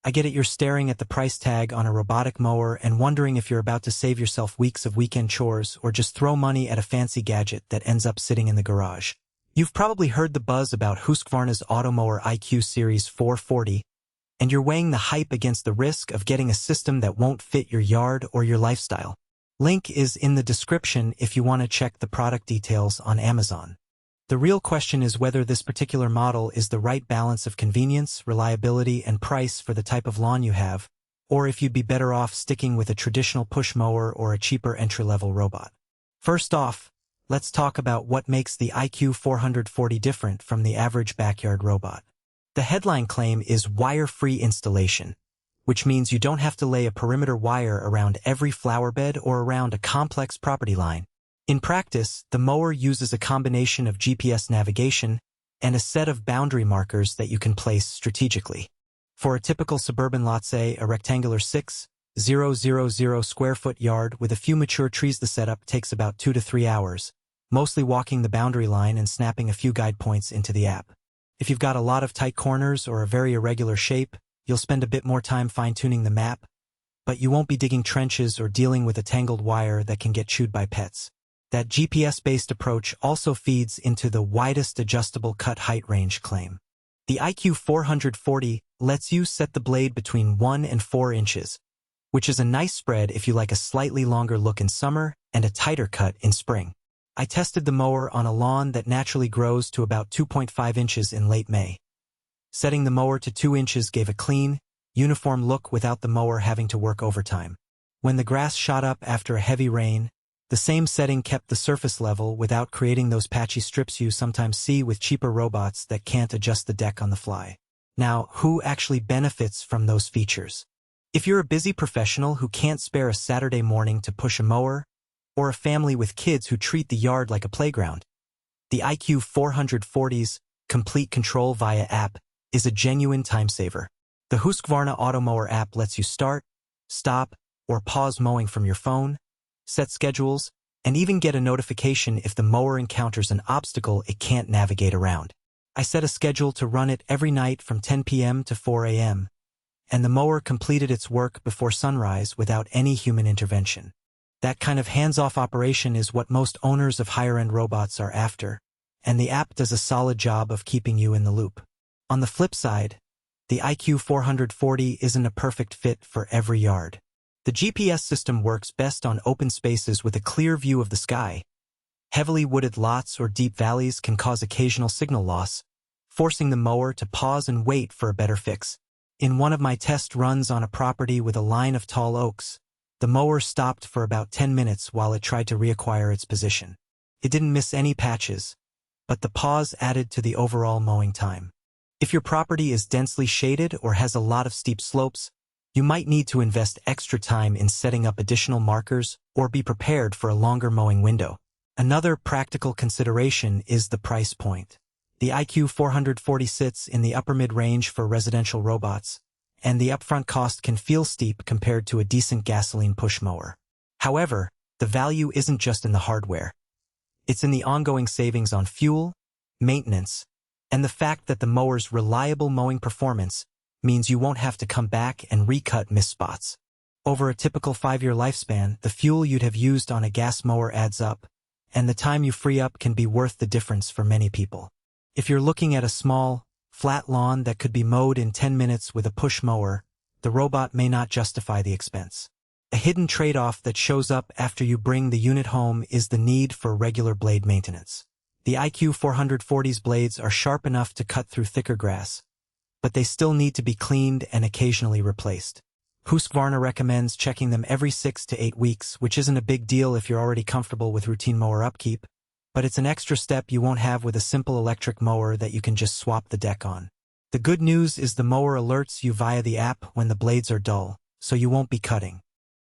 I get it, you're staring at the price tag on a robotic mower and wondering if you're about to save yourself weeks of weekend chores or just throw money at a fancy gadget that ends up sitting in the garage. You've probably heard the buzz about Husqvarna's Automower IQ Series 440, and you're weighing the hype against the risk of getting a system that won't fit your yard or your lifestyle. Link is in the description if you want to check the product details on Amazon. The real question is whether this particular model is the right balance of convenience, reliability, and price for the type of lawn you have, or if you'd be better off sticking with a traditional push mower or a cheaper entry-level robot. First off, let's talk about what makes the IQ 440 different from the average backyard robot. The headline claim is wire-free installation, which means you don't have to lay a perimeter wire around every flower bed or around a complex property line. In practice, the mower uses a combination of GPS navigation and a set of boundary markers that you can place strategically. For a typical suburban lot, say a rectangular 6,000 square foot yard with a few mature trees, the setup takes about 2 to 3 hours, mostly walking the boundary line and snapping a few guide points into the app. If you've got a lot of tight corners or a very irregular shape, you'll spend a bit more time fine-tuning the map, but you won't be digging trenches or dealing with a tangled wire that can get chewed by pets. That GPS-based approach also feeds into the widest adjustable cut height range claim. The IQ 440 lets you set the blade between 1 and 4 inches, which is a nice spread if you like a slightly longer look in summer and a tighter cut in spring. I tested the mower on a lawn that naturally grows to about 2.5 inches in late May. Setting the mower to 2 inches gave a clean, uniform look without the mower having to work overtime. When the grass shot up after a heavy rain, the same setting kept the surface level without creating those patchy strips you sometimes see with cheaper robots that can't adjust the deck on the fly. Now, who actually benefits from those features? If you're a busy professional who can't spare a Saturday morning to push a mower, or a family with kids who treat the yard like a playground, the IQ 440's Complete Control via app is a genuine time saver. The Husqvarna Automower app lets you start, stop, or pause mowing from your phone, set schedules, and even get a notification if the mower encounters an obstacle it can't navigate around. I set a schedule to run it every night from 10 p.m. to 4 a.m., and the mower completed its work before sunrise without any human intervention. That kind of hands-off operation is what most owners of higher-end robots are after, and the app does a solid job of keeping you in the loop. On the flip side, the IQ 440 isn't a perfect fit for every yard. The GPS system works best on open spaces with a clear view of the sky. Heavily wooded lots or deep valleys can cause occasional signal loss, forcing the mower to pause and wait for a better fix. In one of my test runs on a property with a line of tall oaks, the mower stopped for about 10 minutes while it tried to reacquire its position. It didn't miss any patches, but the pause added to the overall mowing time. If your property is densely shaded or has a lot of steep slopes, you might need to invest extra time in setting up additional markers or be prepared for a longer mowing window. Another practical consideration is the price point. The IQ 440 sits in the upper mid-range for residential robots, and the upfront cost can feel steep compared to a decent gasoline push mower. However, the value isn't just in the hardware. It's in the ongoing savings on fuel, maintenance, and the fact that the mower's reliable mowing performance means you won't have to come back and recut missed spots. Over a typical 5-year lifespan, the fuel you'd have used on a gas mower adds up, and the time you free up can be worth the difference for many people. If you're looking at a small, flat lawn that could be mowed in 10 minutes with a push mower, the robot may not justify the expense. A hidden trade-off that shows up after you bring the unit home is the need for regular blade maintenance. The IQ 440's blades are sharp enough to cut through thicker grass, but they still need to be cleaned and occasionally replaced. Husqvarna recommends checking them every 6 to 8 weeks, which isn't a big deal if you're already comfortable with routine mower upkeep, but it's an extra step you won't have with a simple electric mower that you can just swap the deck on. The good news is the mower alerts you via the app when the blades are dull, so you won't be cutting.